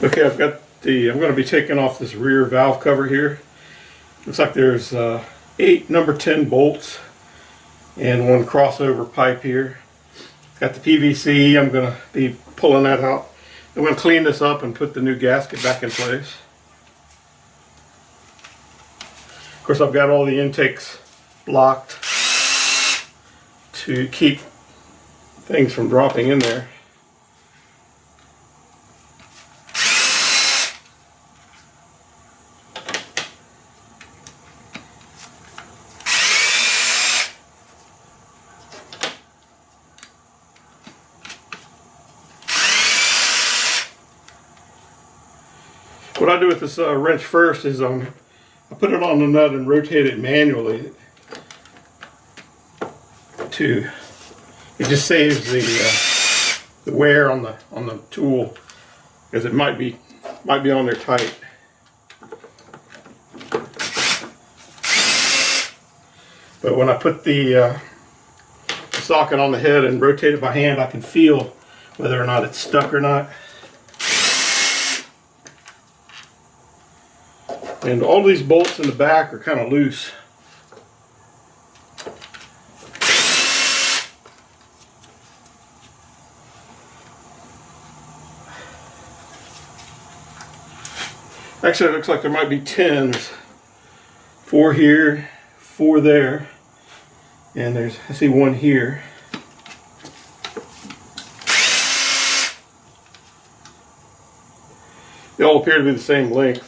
Okay, I'm going to be taking off this rear valve cover here. Looks like there's 8 number 10 bolts and one crossover pipe here. Got the PVC. I'm going to be pulling that out. I'm going to clean this up and put the new gasket back in place. Of course, I've got all the intakes blocked to keep things from dropping in there. What I do with this wrench first is I put it on the nut and rotate it manually. It just saves the wear on the tool, because it might be on there tight. But when I put the socket on the head and rotate it by hand, I can feel whether or not it's stuck or not. And all these bolts in the back are kind of loose. Actually, it looks like there might be 10s. 4 here, 4 there, and I see 1 here. They all appear to be the same length.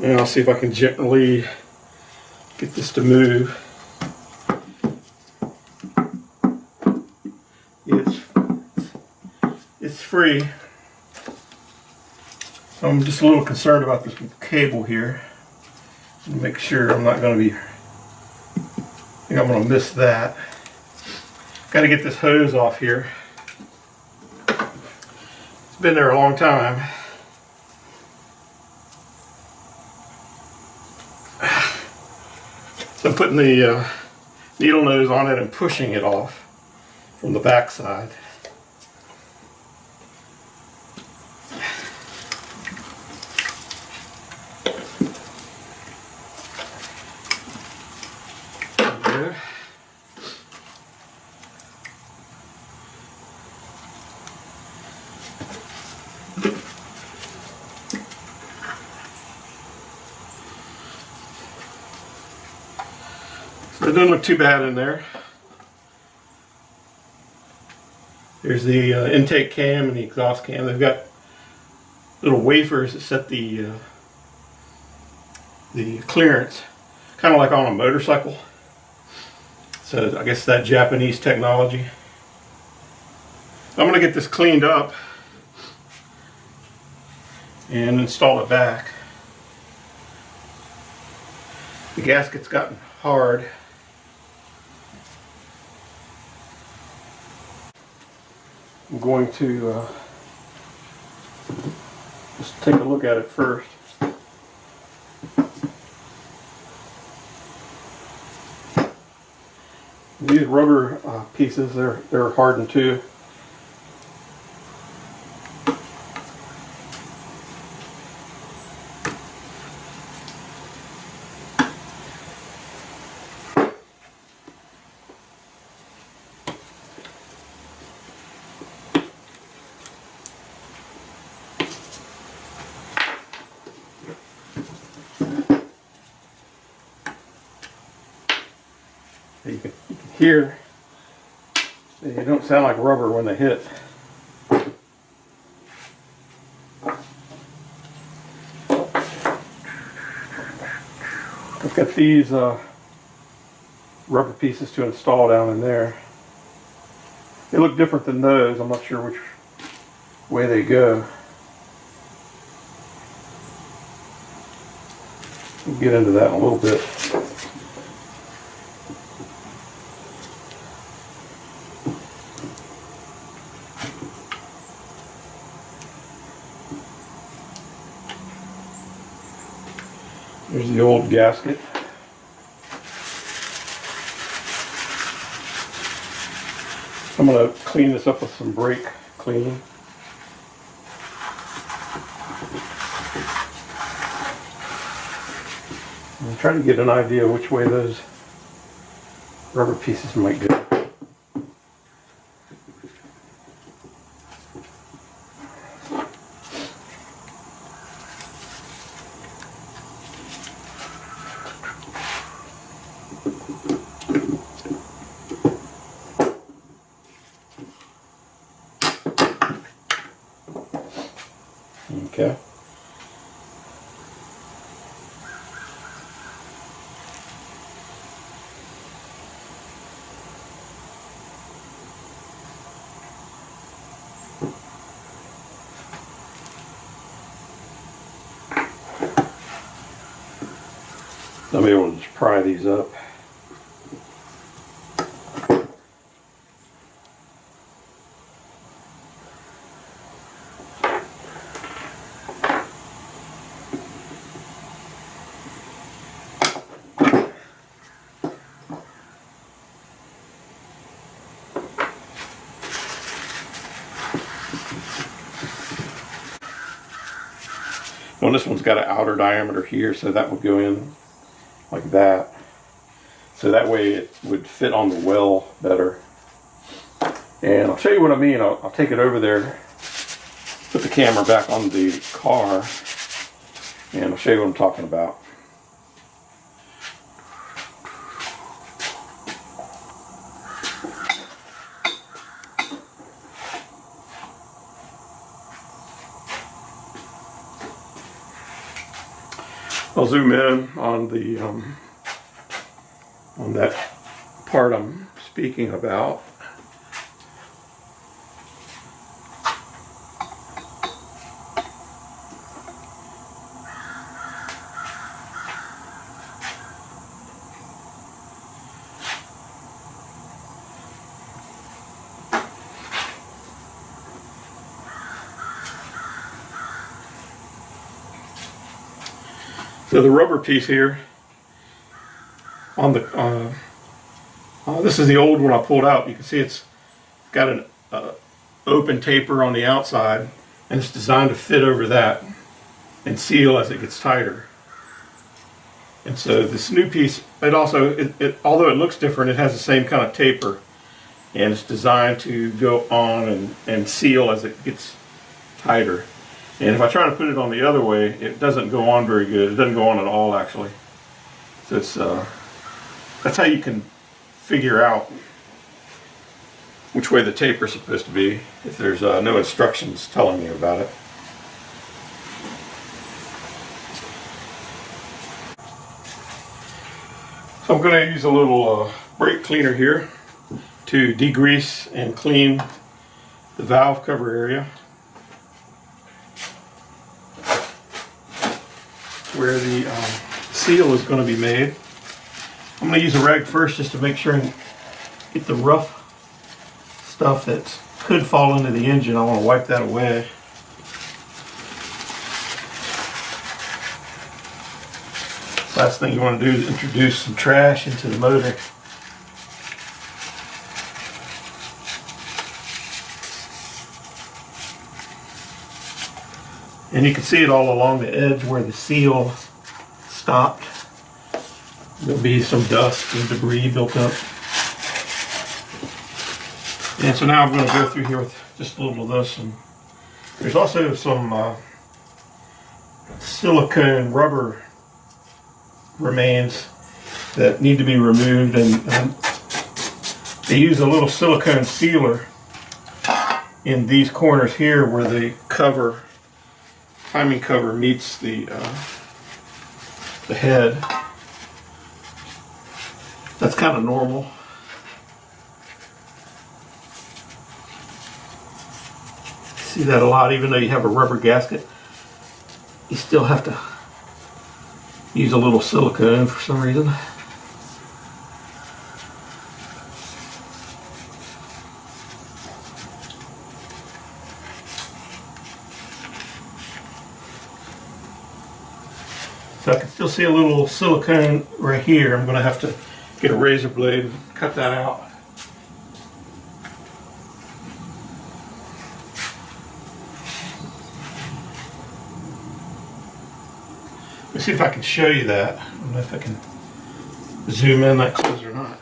And I'll see if I can gently get this to move. It's free. So I'm just a little concerned about this cable here. Make sure I'm not going to be. I think I'm going to miss that. Got to get this hose off here. It's been there a long time. So I'm putting the needle nose on it and pushing it off from the back side. There. So it doesn't look too bad in there. There's the intake cam and the exhaust cam. They've got little wafers that set the clearance, kind of like on a motorcycle. So I guess that Japanese technology. I'm going to get this cleaned up and install it back. The gasket's gotten hard. I'm going to just take a look at it first. These rubber pieces, they're hardened too. You can hear they don't sound like rubber when they hit. I've got these rubber pieces to install down in there. They look different than those. I'm not sure which way they go. We'll get into that in a little bit. There's the old gasket. I'm going to clean this up with some brake cleaning. I'm trying to get an idea of which way those rubber pieces might go. Okay. I'll be able to just pry these up. Well, this one's got an outer diameter here, so that would go in like that. So that way it would fit on the well better. And I'll show you what I mean. I'll take it over there, put the camera back on the car, and I'll show you what I'm talking about. I'll zoom in on the on that part I'm speaking about. So the rubber piece here on the this is the old one I pulled out. You can see it's got an open taper on the outside, and it's designed to fit over that and seal as it gets tighter. And so this new piece, it also, although it looks different, it has the same kind of taper, and it's designed to go on and seal as it gets tighter. And if I try to put it on the other way, it doesn't go on very good. It doesn't go on at all, actually. So it's that's how you can figure out which way the taper is supposed to be if there's no instructions telling you about it. So I'm going to use a little brake cleaner here to degrease and clean the valve cover area where the seal is going to be made. I'm going to use a rag first just to make sure and get the rough stuff that could fall into the engine. I want to wipe that away. Last thing you want to do is introduce some trash into the motor. And you can see it all along the edge where the seal stopped. There'll be some dust and debris built up. And so now I'm going to go through here with just a little of this. And there's also some silicone rubber remains that need to be removed, and they use a little silicone sealer in these corners here where the cover, timing cover, meets the head. That's kind of normal. See that a lot, even though you have a rubber gasket, you still have to use a little silicone for some reason. So I can still see a little silicone right here. I'm going to have to get a razor blade and cut that out. Let's see if I can show you that. I don't know if I can zoom in that close or not.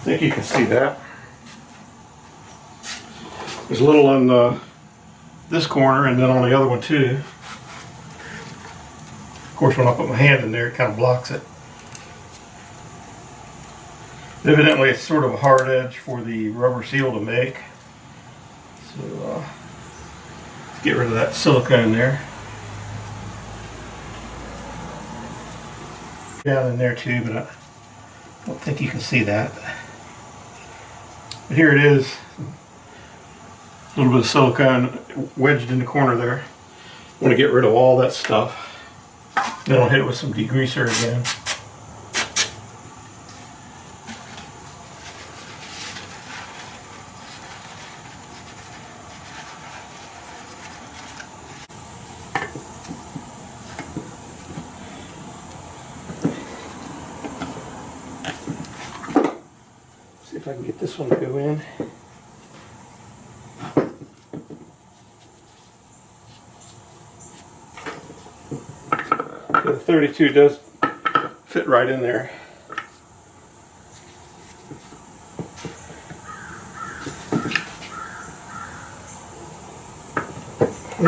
I think you can see that. There's a little on this corner and then on the other one too. Of course, when I put my hand in there, it kind of blocks it. Evidently, it's sort of a hard edge for the rubber seal to make. So, get rid of that silicone there. Down in there too, but I don't think you can see that. But here it is. A little bit of silicone wedged in the corner there. I want to get rid of all that stuff. Then I'll hit it with some degreaser again. See if I can get this one to go in. The 32 does fit right in there.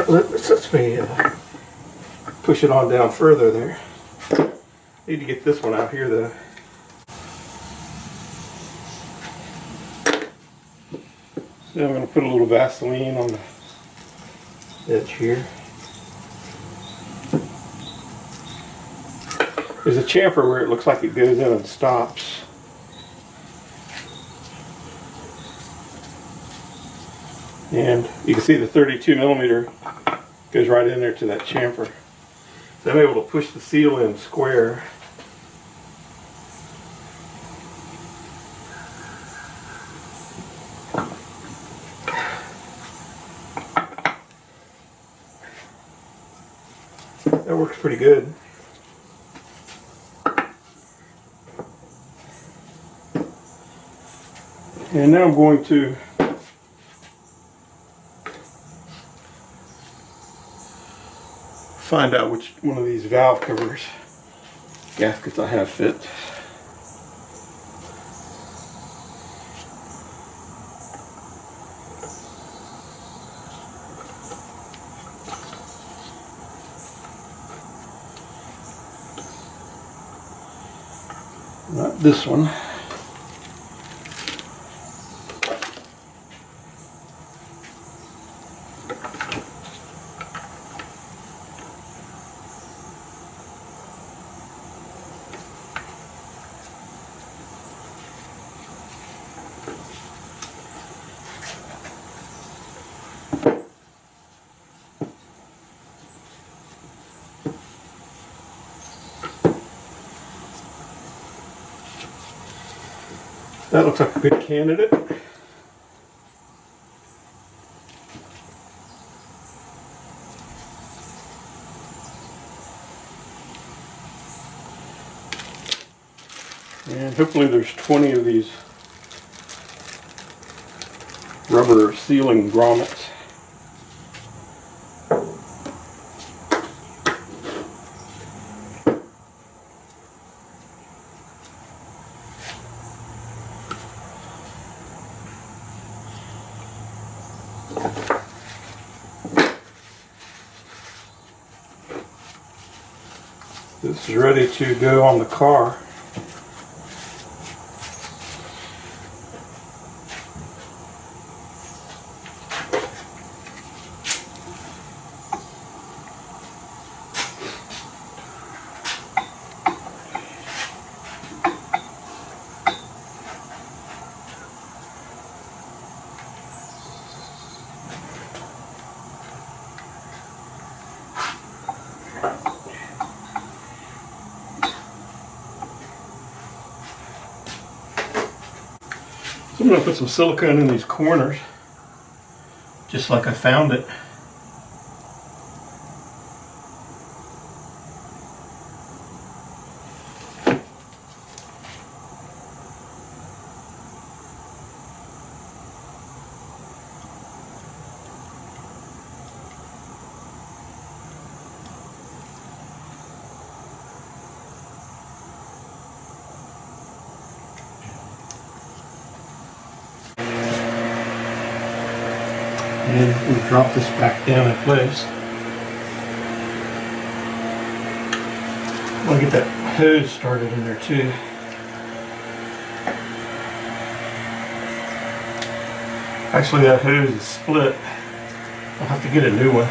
Let's me push it on down further there. Need to get this one out here though. So I'm going to put a little Vaseline on the edge here. There's a chamfer where it looks like it goes in and stops. And you can see the 32mm goes right in there to that chamfer. So I'm able to push the seal in square. That works pretty good. And now I'm going to find out which one of these valve covers gaskets I have fit. Not this one. That looks like a good candidate. And hopefully there's 20 of these rubber sealing grommets. This is ready to go on the car. So I'm going to put some silicone in these corners. just like I found it. And we drop this back down in place. I want to get that hose started in there too. Actually, that hose is split. I'll have to get a new one.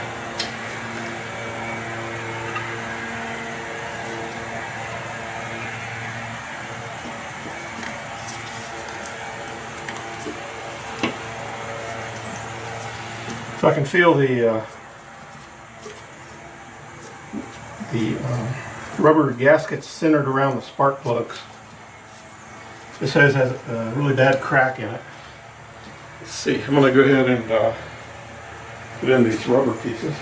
So I can feel the rubber gaskets centered around the spark plugs. This hose has a really bad crack in it. Let's see, I'm going to go ahead and put in these rubber pieces.